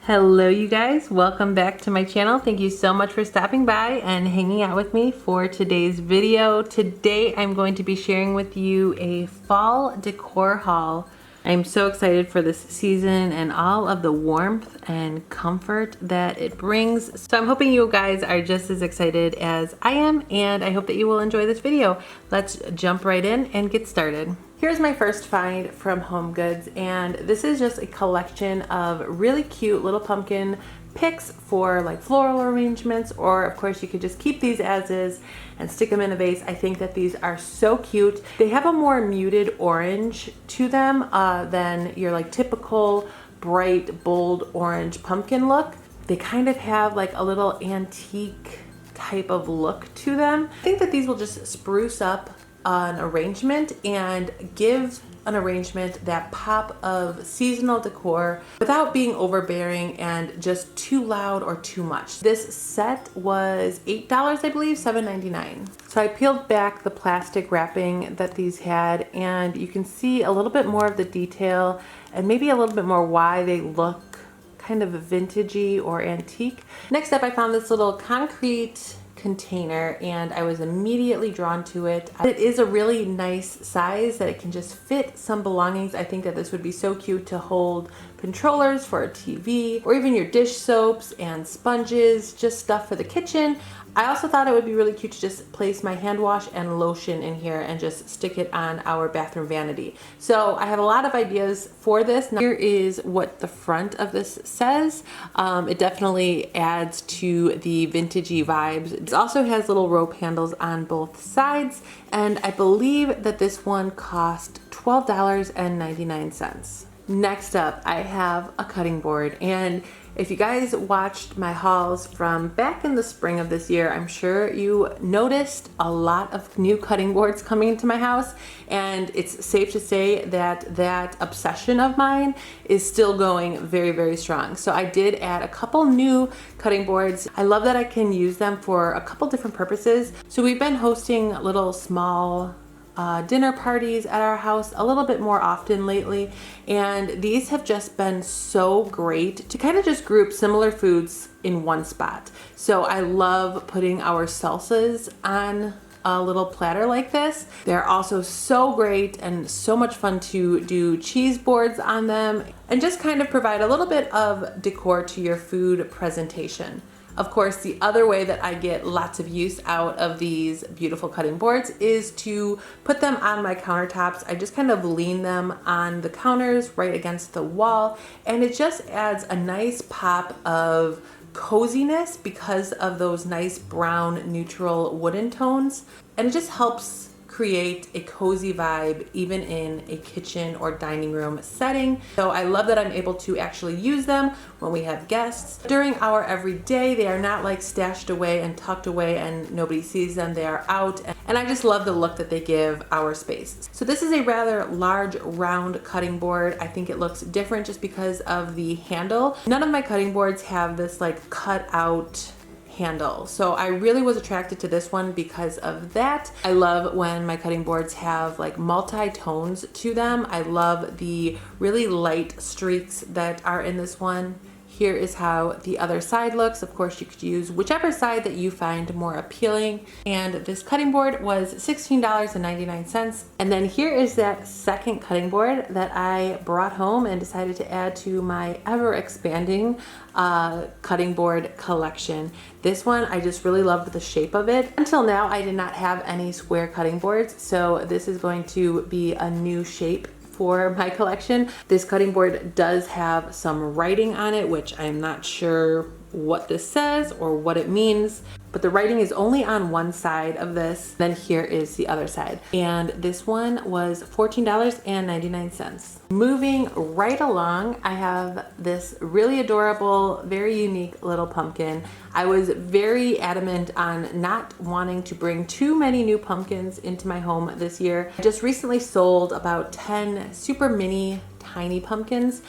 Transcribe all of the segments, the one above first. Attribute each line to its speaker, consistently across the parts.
Speaker 1: Hello you guys, welcome back to my channel. Thank you so much for stopping by and hanging out with me for today's video. Today I'm going to be sharing with you a fall decor haul. I'm so excited for this season and all of the warmth and comfort that it brings. So I'm hoping you guys are just as excited as I am, and I hope that you will enjoy this video. Let's jump right in and get started. Here's my first find from Home Goods, and this is just a collection of really cute little pumpkin picks for like floral arrangements, or of course you could just keep these as is and stick them in a vase. I think that these are so cute. They have a more muted orange to them than your like typical bright, bold orange pumpkin look. They kind of have like a little antique type of look to them. I think that these will just spruce up an arrangement and give an arrangement that pop of seasonal decor without being overbearing and just too loud or too much. This set was $8, I believe, $7.99. So I peeled back the plastic wrapping that these had, and you can see a little bit more of the detail and maybe a little bit more why they look kind of vintagey or antique. Next up, I found this little concrete container, and I was immediately drawn to it. It is a really nice size that it can just fit some belongings. I think that this would be so cute to hold controllers for a TV, or even your dish soaps and sponges, just stuff for the kitchen. I also thought it would be really cute to just place my hand wash and lotion in here and just stick it on our bathroom vanity. So I have a lot of ideas for this. Now, here is what the front of this says. It definitely adds to the vintagey vibes. It also has little rope handles on both sides, and I believe that this one cost $12.99. Next up, I have a cutting board, and if you guys watched my hauls from back in the spring of this year, I'm sure you noticed a lot of new cutting boards coming into my house, and it's safe to say that that obsession of mine is still going very, very strong. So I did add a couple new cutting boards. I love that I can use them for a couple different purposes. So we've been hosting little small dinner parties at our house a little bit more often lately, and these have just been so great to kind of just group similar foods in one spot. So I love putting our salsas on a little platter like this. They're also so great and so much fun to do cheese boards on them and just kind of provide a little bit of decor to your food presentation. Of course, the other way that I get lots of use out of these beautiful cutting boards is to put them on my countertops. I just kind of lean them on the counters right against the wall, and it just adds a nice pop of coziness because of those nice brown neutral wooden tones, and it just helps create a cozy vibe even in a kitchen or dining room setting. So I love that I'm able to actually use them when we have guests. During our everyday, they are not like stashed away and tucked away and nobody sees them. They are out, and I just love the look that they give our space. So this is a rather large round cutting board. I think it looks different just because of the handle. None of my cutting boards have this like cut out handle. So I really was attracted to this one because of that. I love when my cutting boards have like multi-tones to them. I love the really light streaks that are in this one. Here is how the other side looks. Of course, you could use whichever side that you find more appealing. And this cutting board was $16.99. And then here is that second cutting board that I brought home and decided to add to my ever expanding cutting board collection. This one, I just really loved the shape of it. Until now, I did not have any square cutting boards, so this is going to be a new shape for my collection. This cutting board does have some writing on it, which I'm not sure what this says or what it means, but the writing is only on one side of this. Then here is the other side. And this one was $14.99. Moving right along, I have this really adorable, very unique little pumpkin. I was very adamant on not wanting to bring too many new pumpkins into my home this year. I just recently sold about 10 super mini tiny pumpkins.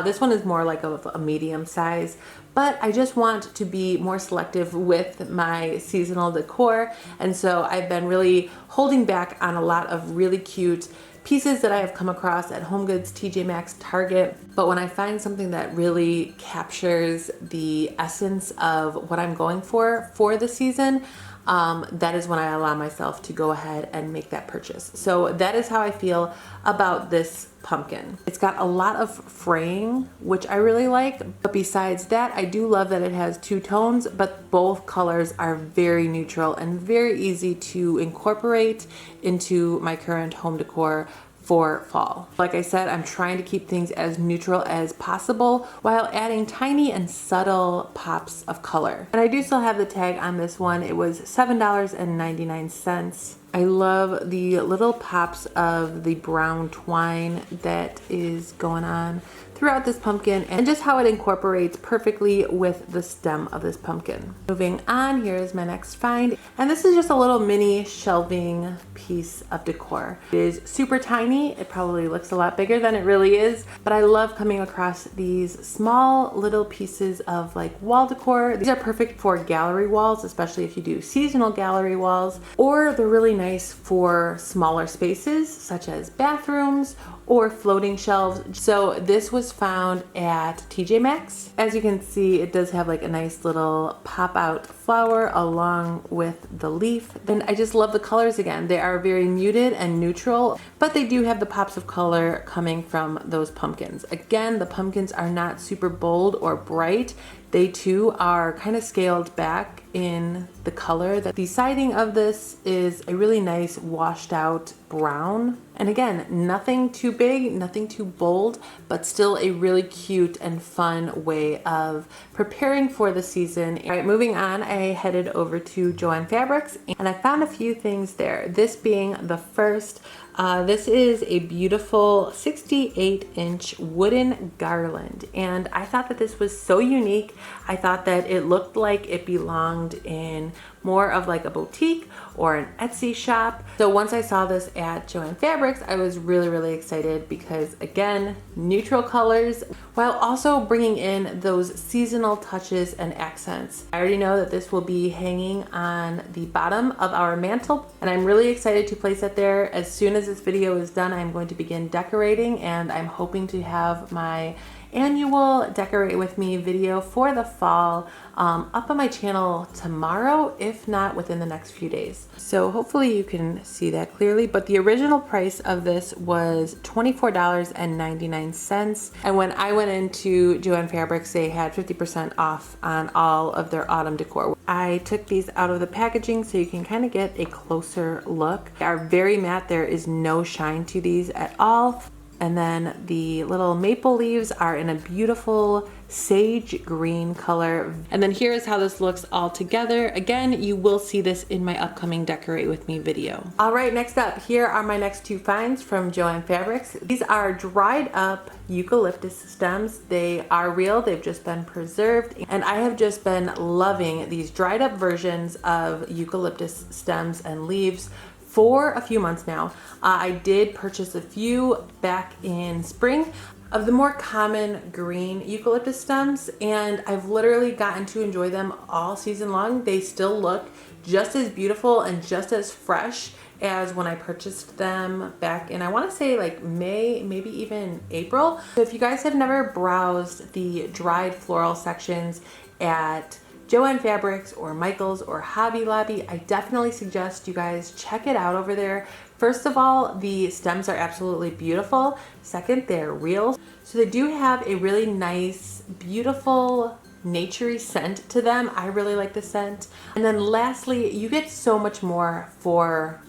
Speaker 1: This one is more like a medium size, but I just want to be more selective with my seasonal decor. And so I've been really holding back on a lot of really cute pieces that I have come across at HomeGoods, TJ Maxx, Target. But when I find something that really captures the essence of what I'm going for the season, that is when I allow myself to go ahead and make that purchase. So that is how I feel about this pumpkin. It's got a lot of fraying, which I really like. But besides that, I do love that it has two tones, but both colors are very neutral and very easy to incorporate into my current home decor for fall. Like I said, I'm trying to keep things as neutral as possible while adding tiny and subtle pops of color. And I do still have the tag on this one. It was $7.99. I love the little pops of the brown twine that is going on throughout this pumpkin and just how it incorporates perfectly with the stem of this pumpkin. Moving on, here is my next find. And this is just a little mini shelving piece of decor. It is super tiny. It probably looks a lot bigger than it really is, but I love coming across these small little pieces of like wall decor. These are perfect for gallery walls, especially if you do seasonal gallery walls, or they're really nice for smaller spaces such as bathrooms or floating shelves. So this was found at TJ Maxx. As you can see, it does have like a nice little pop out flower along with the leaf. And I just love the colors again. They are very muted and neutral, but they do have the pops of color coming from those pumpkins. Again, the pumpkins are not super bold or bright. They too are kind of scaled back in the color. The siding of this is a really nice washed out brown. And again, nothing too big, nothing too bold, but still a really cute and fun way of preparing for the season. All right, moving on, I headed over to Joann Fabrics and I found a few things there. This being the first. This is a beautiful 68-inch wooden garland, and I thought that this was so unique. I thought that it looked like it belonged in more of like a boutique or an Etsy shop. So once I saw this at Joann Fabrics, I was really excited because again, neutral colors while also bringing in those seasonal touches and accents. I already know that this will be hanging on the bottom of our mantle, and I'm really excited to place it there. As soon as this video is done, I'm going to begin decorating, and I'm hoping to have my annual Decorate With Me video for the fall up on my channel tomorrow, if not within the next few days. So hopefully you can see that clearly, but the original price of this was $24.99. And when I went into Joann Fabrics, they had 50% off on all of their autumn decor. I took these out of the packaging so you can kind of get a closer look. They are very matte. There is no shine to these at all. And then the little maple leaves are in a beautiful sage green color. And then here is how this looks all together. Again, you will see this in my upcoming Decorate With Me video. All right, next up, here are my next two finds from Joann Fabrics. These are dried up eucalyptus stems. They are real, they've just been preserved. And I have just been loving these dried up versions of eucalyptus stems and leaves for a few months now. I did purchase a few back in spring of the more common green eucalyptus stems, and I've literally gotten to enjoy them all season long. They still look just as beautiful and just as fresh as when I purchased them back in, I want to say like May, maybe even April. So if you guys have never browsed the dried floral sections at Joann Fabrics or Michaels or Hobby Lobby, I definitely suggest you guys check it out over there. First of all, the stems are absolutely beautiful. Second, they're real. So they do have a really nice, beautiful, naturey scent to them. I really like the scent. And then lastly, you get so much more for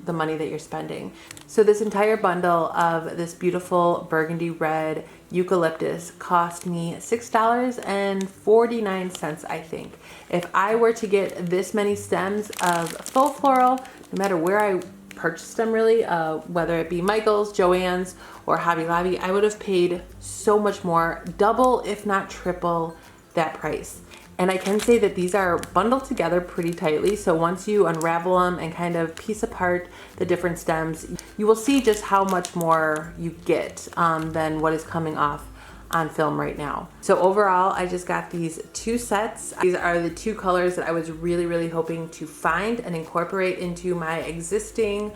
Speaker 1: the money that you're spending. So this entire bundle of this beautiful burgundy red eucalyptus cost me $6.49, I think. If I were to get this many stems of faux floral, no matter where I purchased them really, whether it be Michael's, Joann's, or Hobby Lobby, I would have paid so much more, double if not triple that price. And I can say that these are bundled together pretty tightly. So once you unravel them and kind of piece apart the different stems, you will see just how much more you get than what is coming off on film right now. So overall, I just got these two sets. These are the two colors that I was really hoping to find and incorporate into my existing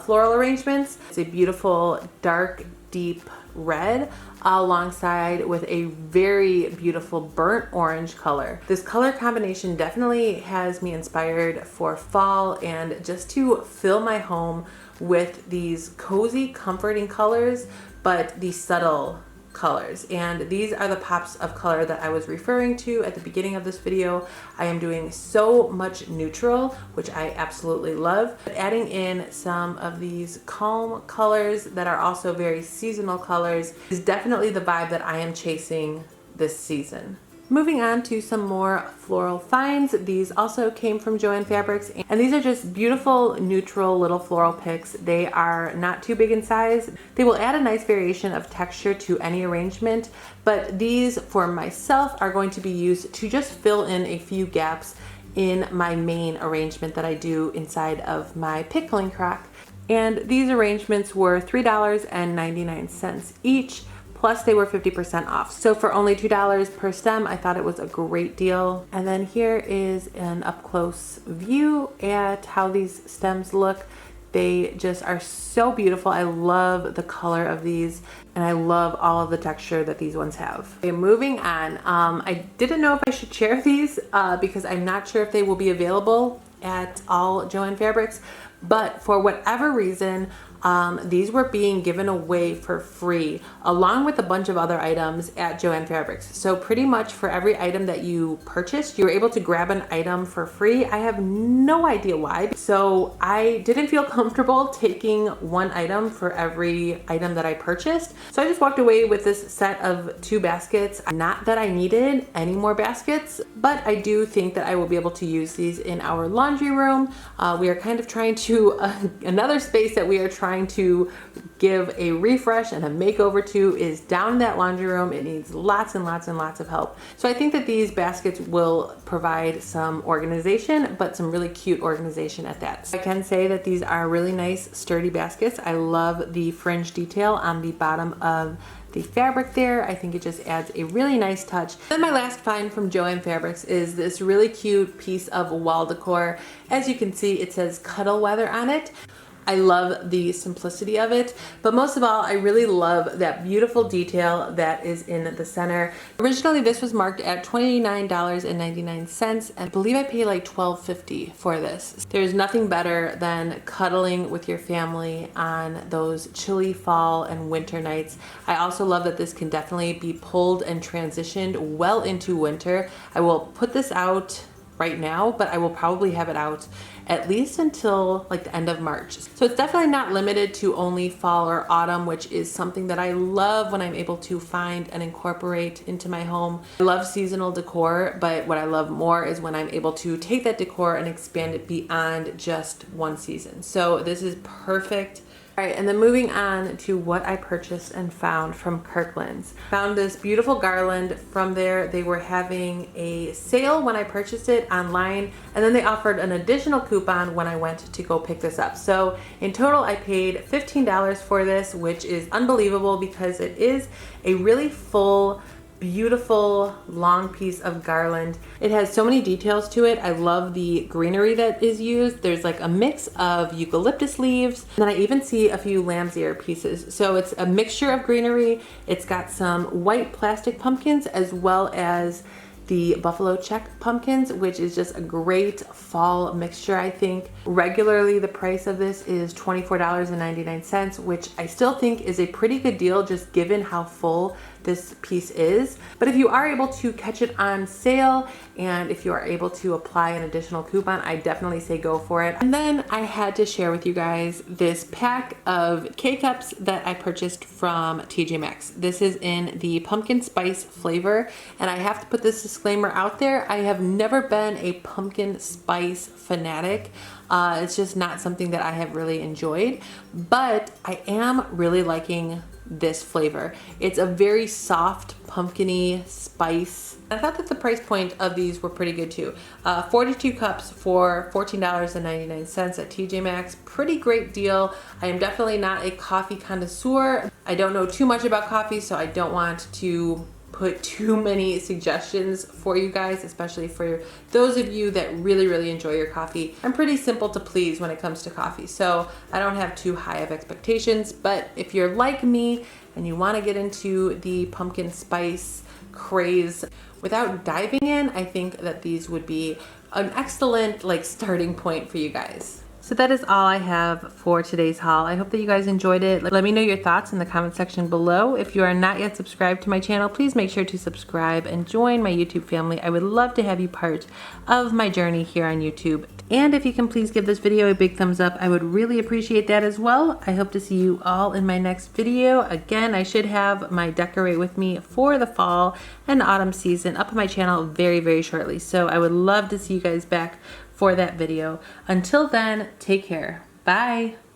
Speaker 1: floral arrangements. It's a beautiful dark deep red alongside with a very beautiful burnt orange color. This color combination definitely has me inspired for fall and just to fill my home with these cozy, comforting colors, but these subtle colors. And these are the pops of color that I was referring to at the beginning of this video. I am doing so much neutral, which I absolutely love. But adding in some of these calm colors that are also very seasonal colors is definitely the vibe that I am chasing this season. Moving on to some more floral finds. These also came from Joann Fabrics, and these are just beautiful neutral little floral picks. They are not too big in size. They will add a nice variation of texture to any arrangement, but these for myself are going to be used to just fill in a few gaps in my main arrangement that I do inside of my pickling crock. And these arrangements were $3.99 each. Plus they were 50% off. So for only $2 per stem, I thought it was a great deal. And then here is an up close view at how these stems look. They just are so beautiful. I love the color of these and I love all of the texture that these ones have. Okay, moving on. I didn't know if I should share these because I'm not sure if they will be available at all Joann Fabrics, but for whatever reason, these were being given away for free along with a bunch of other items at Joann Fabrics. So pretty much for every item that you purchased, you were able to grab an item for free. I have no idea why. So I didn't feel comfortable taking one item for every item that I purchased. So I just walked away with this set of 2 baskets. Not that I needed any more baskets, but I do think that I will be able to use these in our laundry room. We are kind of trying to, another space that we are trying to give a refresh and a makeover to is down in that laundry room. It needs lots and lots and lots of help. So I think that these baskets will provide some organization, but some really cute organization at that. So I can say that these are really nice, sturdy baskets. I love the fringe detail on the bottom of the fabric there. I think it just adds a really nice touch. Then my last find from Joann Fabrics is this really cute piece of wall decor. As you can see, it says Cuddle weather on it. I love the simplicity of it, but most of all, I really love that beautiful detail that is in the center. Originally, this was marked at $29.99, and I believe I paid like $12.50 for this. There's nothing better than cuddling with your family on those chilly fall and winter nights. I also love that this can definitely be pulled and transitioned well into winter. I will put this out right now, but I will probably have it out at least until like the end of March. So it's definitely not limited to only fall or autumn, which is something that I love when I'm able to find and incorporate into my home. I love seasonal decor, but what I love more is when I'm able to take that decor and expand it beyond just one season. So this is perfect. All right, and then moving on to what I purchased and found from Kirkland's. Found this beautiful garland from there. They were having a sale when I purchased it online, and then they offered an additional coupon when I went to go pick this up. So in total, I paid $15 for this, which is unbelievable because it is a really full, beautiful long piece of garland. It has so many details to it. I love the greenery that is used. There's like a mix of eucalyptus leaves, and then I even see a few lamb's ear pieces. So it's a mixture of greenery. It's got some white plastic pumpkins as well as the buffalo check pumpkins, which is just a great fall mixture. I think regularly the price of this is $24.99, which I still think is a pretty good deal just given how full this piece is. But if you are able to catch it on sale and if you are able to apply an additional coupon, I definitely say go for it. And then I had to share with you guys this pack of K-Cups that I purchased from TJ Maxx. This is in the pumpkin spice flavor, and I have to put this disclaimer out there. I have never been a pumpkin spice fanatic. It's just not something that I have really enjoyed, but I am really liking this flavor. It's a very soft pumpkin-y spice. I thought that the price point of these were pretty good too. 42 cups for $14.99 at TJ Maxx. Pretty great deal. I am definitely not a coffee connoisseur. I don't know too much about coffee, so I don't want to put too many suggestions for you guys, especially for those of you that really enjoy your coffee. I'm pretty simple to please when it comes to coffee, so I don't have too high of expectations. But if you're like me and you want to get into the pumpkin spice craze without diving in, I think that these would be an excellent starting point for you guys. So that is all I have for today's haul. I hope that you guys enjoyed it. Let me know your thoughts in the comment section below. If you are not yet subscribed to my channel, please make sure to subscribe and join my YouTube family. I would love to have you part of my journey here on YouTube. And if you can please give this video a big thumbs up, I would really appreciate that as well. I hope to see you all in my next video. Again, I should have my decorate with me for the fall and autumn season up on my channel very shortly. So I would love to see you guys back for that video. Until then, take care. Bye.